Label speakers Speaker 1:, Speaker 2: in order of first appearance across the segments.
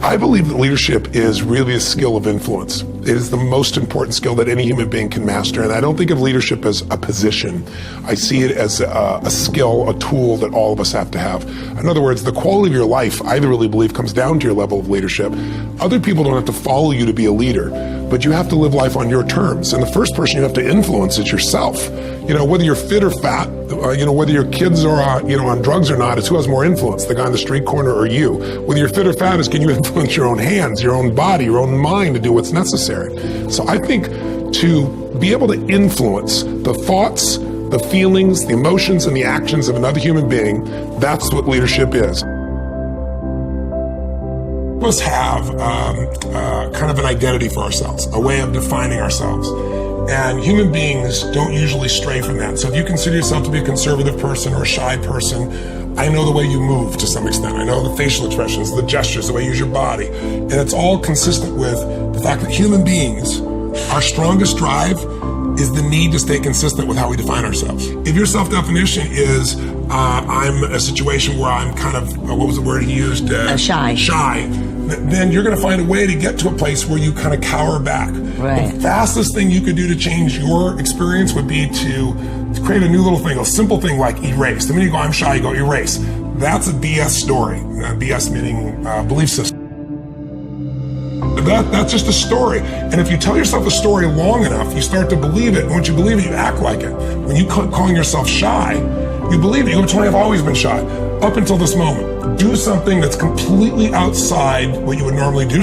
Speaker 1: I believe that leadership is really a skill of influence. It is the most important skill that any human being can master. And I don't think of leadership as a position. I see it as a skill, a tool that all of us have to have. In other words, the quality of your life, I really believe, comes down to your level of leadership. Other people don't have to follow you to be a leader, but you have to live life on your terms. And the first person you have to influence is yourself. Whether you're fit or fat, whether your kids are on drugs or not, it's who has more influence, the guy on the street corner or you. Whether you're fit or fat is, can you influence your own hands, your own body, your own mind to do what's necessary? So I think to be able to influence the thoughts, the feelings, the emotions, and the actions of another human being, that's what leadership is. We must have kind of an identity for ourselves, a way of defining ourselves. And human beings don't usually stray from that. So if you consider yourself to be a conservative person or a shy person, I know the way you move to some extent. I know the facial expressions, the gestures, the way you use your body. And it's all consistent with the fact that human beings, our strongest drive is the need to stay consistent with how we define ourselves. If your self-definition is, I'm a situation where I'm kind of, what was the word he used? Shy. Then you're going to find a way to get to a place where you kind of cower back.
Speaker 2: Right.
Speaker 1: The fastest thing you could do to change your experience would be to create a new little thing, a simple thing like erase. The minute you go, I'm shy, you go erase. That's a BS story. BS meaning belief system. That's just a story. And if you tell yourself a story long enough, you start to believe it. And once you believe it, you act like it. When you calling yourself shy, you believe it. You go, Tony, I've always been shy. Up until this moment. Do something that's completely outside what you would normally do.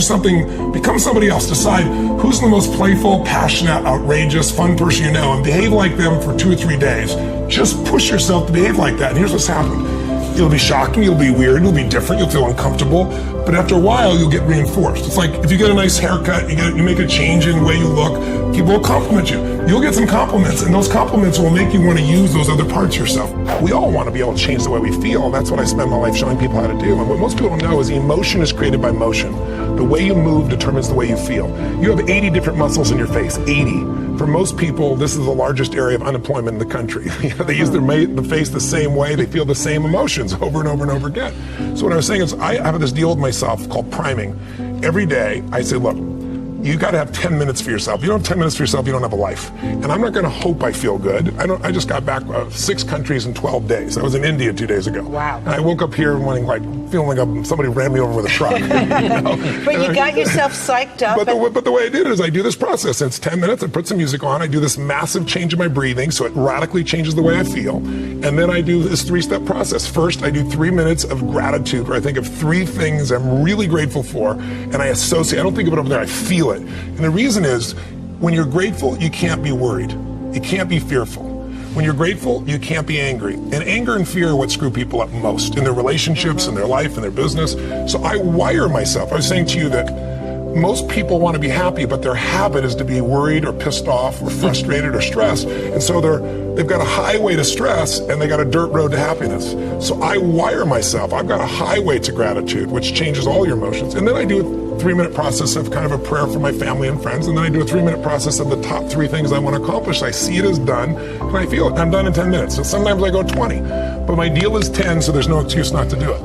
Speaker 1: Become somebody else. Decide who's the most playful, passionate, outrageous, fun person you know, and behave like them for 2 or 3 days. Just push yourself to behave like that. And here's what's happened. It'll be shocking, it'll be weird, it'll be different, you'll feel uncomfortable, but after a while, you'll get reinforced. It's like if you get a nice haircut, you make a change in the way you look, people will compliment you. You'll get some compliments, and those compliments will make you want to use those other parts of yourself. We all want to be able to change the way we feel, and that's what I spend my life showing people how to do. And what most people don't know is emotion is created by motion. The way you move determines the way you feel. You have 80 different muscles in your face, 80. For most people, this is the largest area of unemployment in the country. They use the face the same way, they feel the same emotions over and over and over again. So what I was saying is I have this deal with myself called priming. Every day I say, look, you got to have 10 minutes for yourself. If you don't have 10 minutes for yourself, you don't have a life. And I'm not going to hope I feel good. I just got back 6 countries in 12 days. I was in India 2 days ago.
Speaker 2: Wow.
Speaker 1: And I woke up here feeling like somebody ran me over with a truck.
Speaker 2: But you got yourself psyched up.
Speaker 1: But the way I did it is I do this process. And it's 10 minutes. I put some music on. I do this massive change in my breathing, so it radically changes the way I feel. And then I do this 3-step process. First, I do 3 minutes of gratitude, where I think of 3 things I'm really grateful for, and I associate. I don't think of it over there. I feel it. And the reason is, when you're grateful, you can't be worried. You can't be fearful. When you're grateful, you can't be angry. And anger and fear are what screw people up most in their relationships, in their life, in their business. So I wire myself. I was saying to you that most people want to be happy, but their habit is to be worried or pissed off or frustrated or stressed. And so they've got a highway to stress and they got a dirt road to happiness. So I wire myself. I've got a highway to gratitude, which changes all your emotions. And then I do a 3-minute process of kind of a prayer for my family and friends. And then I do a 3-minute process of the top 3 things I want to accomplish. I see it as done and I feel it. I'm done in 10 minutes. So sometimes I go 20, but my deal is 10, so there's no excuse not to do it.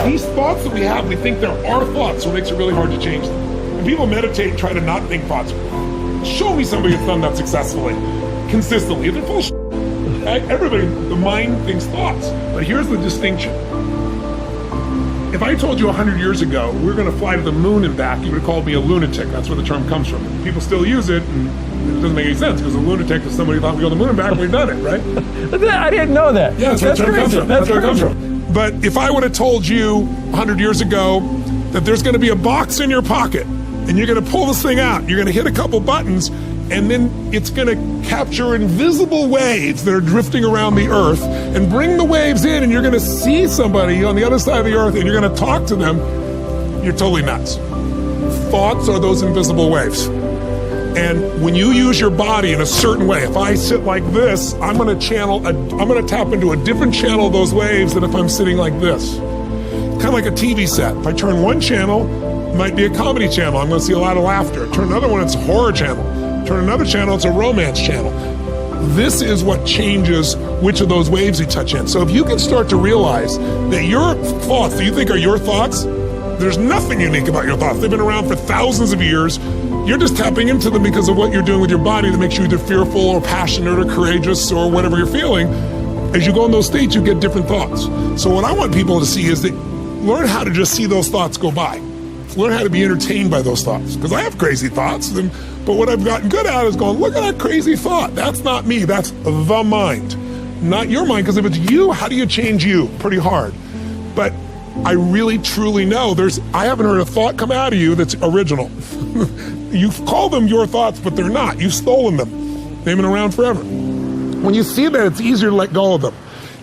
Speaker 1: These thoughts that we have, we think they're our thoughts, so it makes it really hard to change them. And people meditate and try to not think thoughts. Show me somebody who's done that successfully, consistently. They're full of shit. Everybody, the mind thinks thoughts. But here's the distinction. If I told you 100 years ago we're going to fly to the moon and back, you would have called me a lunatic. That's where the term comes from. People still use it, and it doesn't make any sense, because a lunatic is somebody who thought we go to the moon and back, and we've done it, right?
Speaker 3: I didn't know that.
Speaker 1: Yeah, that's where the term comes from. That's where it comes from. But if I would have told you 100 years ago that there's going to be a box in your pocket and you're going to pull this thing out, you're going to hit a couple buttons, and then it's going to capture invisible waves that are drifting around the earth and bring the waves in, and you're going to see somebody on the other side of the earth and you're going to talk to them, you're totally nuts. Thoughts are those invisible waves. And when you use your body in a certain way, if I sit like this, I'm going to tap into a different channel of those waves than if I'm sitting like this. Kind of like a TV set. If I turn one channel, it might be a comedy channel. I'm going to see a lot of laughter. Turn another one, it's a horror channel. Turn another channel, it's a romance channel. this is what changes which of those waves you touch in. So if you can start to realize that your thoughts that you think are your thoughts, there's nothing unique about your thoughts. They've been around for thousands of years. You're just tapping into them because of what you're doing with your body that makes you either fearful or passionate or courageous or whatever you're feeling. As you go in those states, you get different thoughts. So what I want people to see is that learn how to just see those thoughts go by. Learn how to be entertained by those thoughts. Because I have crazy thoughts, but what I've gotten good at is going, look at that crazy thought. That's not me, that's the mind. Not your mind, because if it's you, how do you change you? Pretty hard. But I really truly know I haven't heard a thought come out of you that's original. You call them your thoughts, but they're not. You've stolen them. They've been around forever. When you see that, it's easier to let go of them.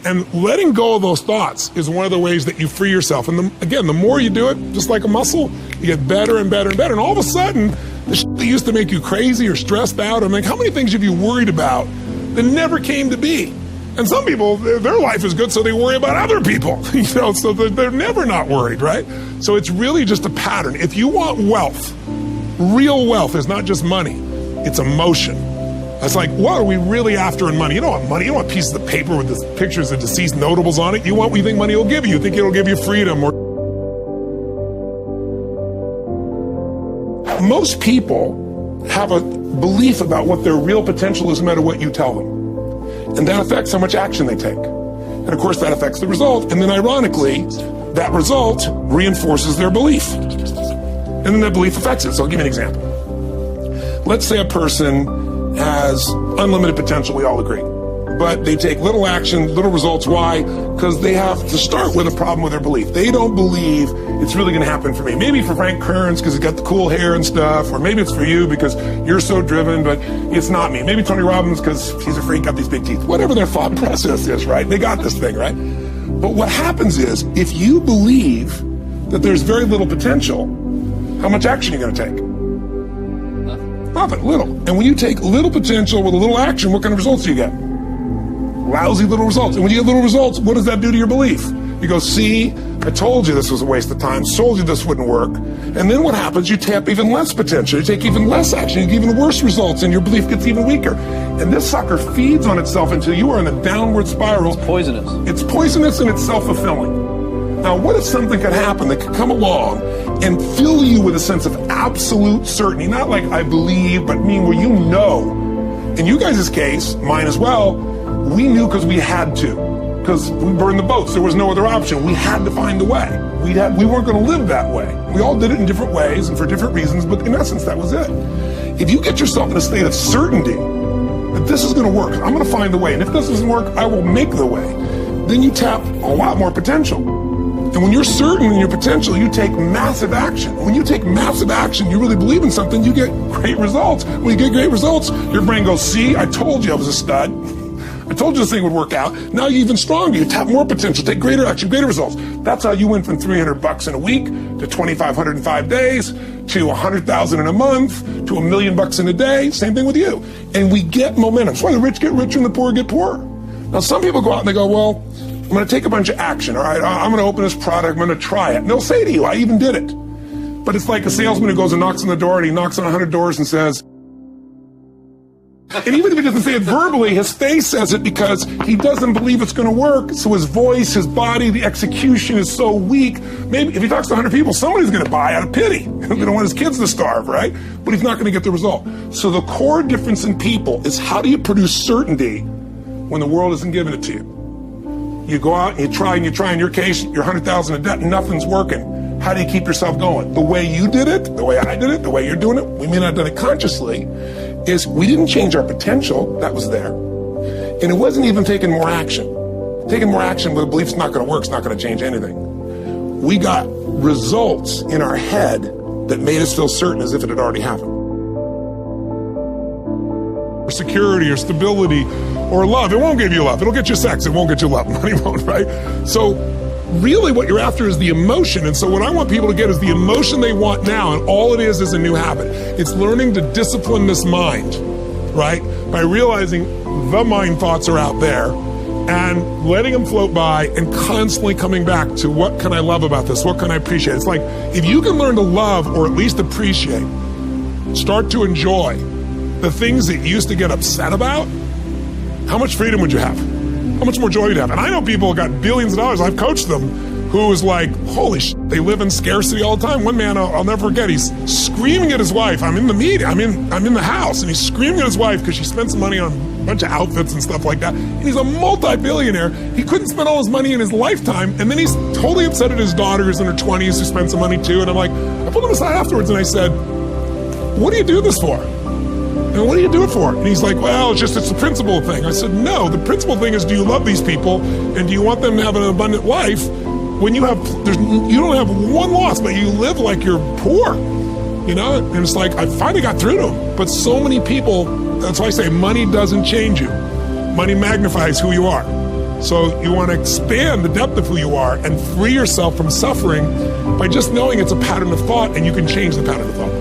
Speaker 1: And letting go of those thoughts is one of the ways that you free yourself. And again, the more you do it, just like a muscle, you get better and better and better. And all of a sudden, the shit that used to make you crazy or stressed out, I'm like, how many things have you worried about that never came to be? And some people, their life is good, so they worry about other people, so they're never not worried, right? So it's really just a pattern. If you want wealth, real wealth is not just money, it's emotion. It's like, what are we really after in money? You don't want money. You don't want pieces of paper with the pictures of deceased notables on it. You want what you think money will give you. You think it'll give you freedom. Or most people have a belief about what their real potential is no matter what you tell them. And that affects how much action they take. And of course, that affects the result. And then ironically, that result reinforces their belief. And then that belief affects it. So I'll give you an example. Let's say a person has unlimited potential, we all agree. But they take little action, little results. Why? Because they have to start with a problem with their belief. They don't believe it's really going to happen for me. Maybe for Frank Kearns because he's got the cool hair and stuff, or maybe it's for you because you're so driven, but it's not me. Maybe Tony Robbins because he's a freak, got these big teeth. Whatever their thought process is, right? They got this thing, right? But what happens is, if you believe that there's very little potential, how much action are you going to take? Nothing, little. And when you take little potential with a little action, what kind of results do you get? Lousy little results. And when you get little results, what does that do to your belief? You go, see, I told you this was a waste of time, told you this wouldn't work. And then what happens? You tap even less potential, you take even less action, you get even worse results, and your belief gets even weaker. And this sucker feeds on itself until you are in a downward spiral.
Speaker 3: It's poisonous.
Speaker 1: It's poisonous and it's self-fulfilling. Now, what if something could happen that could come along and fill you with a sense of absolute certainty? Not like I believe, but mean where you know. In you guys' case, mine as well, we knew because we had to. Because we burned the boats. There was no other option. We had to find a way. We weren't going to live that way. We all did it in different ways and for different reasons, but in essence, that was it. If you get yourself in a state of certainty that this is going to work, I'm going to find the way, and if this doesn't work, I will make the way, then you tap a lot more potential. And when you're certain in your potential, you take massive action. When you take massive action, you really believe in something, you get great results. When you get great results, your brain goes, see, I told you I was a stud. I told you this thing would work out. Now you're even stronger. You tap more potential, take greater action, greater results. That's how you went from $300 in a week to $2,500 in 5 days to $100,000 in a month to $1 million in a day. Same thing with you. And we get momentum. That's why the rich get richer and the poor get poorer. Now some people go out and they go, well, I'm going to take a bunch of action. All right, I'm going to open this product. I'm going to try it. And they'll say to you, I even did it. But it's like a salesman who goes and knocks on the door, and he knocks on 100 doors and says, and even if he doesn't say it verbally, his face says it because he doesn't believe it's going to work. So his voice, his body, the execution is so weak. Maybe if he talks to 100 people, somebody's going to buy out of pity. They don't want his kids to starve, right? But he's not going to get the result. So the core difference in people is, how do you produce certainty when the world isn't giving it to you? You go out and you try and you try. In your case, you're 100,000 in debt and nothing's working. How do you keep yourself going? The way you did it, the way I did it, the way you're doing it, we may not have done it consciously, is we didn't change our potential. That was there. And it wasn't even taking more action. Taking more action with a belief it's not going to work, it's not going to change anything. We got results in our head that made us feel certain as if it had already happened. Or security or stability or love. It won't give you love. It'll get you sex. It won't get you love. Money won't, right? So really what you're after is the emotion. And so what I want people to get is the emotion they want now. And all it is a new habit. It's learning to discipline this mind, right? By realizing the mind thoughts are out there and letting them float by and constantly coming back to, what can I love about this? What can I appreciate? It's like, if you can learn to love or at least appreciate, start to enjoy the things that you used to get upset about, how much freedom would you have? How much more joy would you have? And I know people who got billions of dollars. I've coached them who was like, holy shit, they live in scarcity all the time. One man, I'll never forget, he's screaming at his wife. I'm in the meeting, I'm in the house, and he's screaming at his wife because she spent some money on a bunch of outfits and stuff like that. And he's a multi-billionaire. He couldn't spend all his money in his lifetime. And then he's totally upset at his daughter who's in her 20s who spent some money too. And I'm like, I pulled him aside afterwards and I said, what do you do this for? And what do you do it for? And he's like, well, it's the principle thing. I said, no, the principle thing is, do you love these people and do you want them to have an abundant life? When you don't have one loss, but you live like you're poor, you know? And it's like, I finally got through to them. But so many people, that's why I say money doesn't change you. Money magnifies who you are. So you want to expand the depth of who you are and free yourself from suffering by just knowing it's a pattern of thought and you can change the pattern of thought.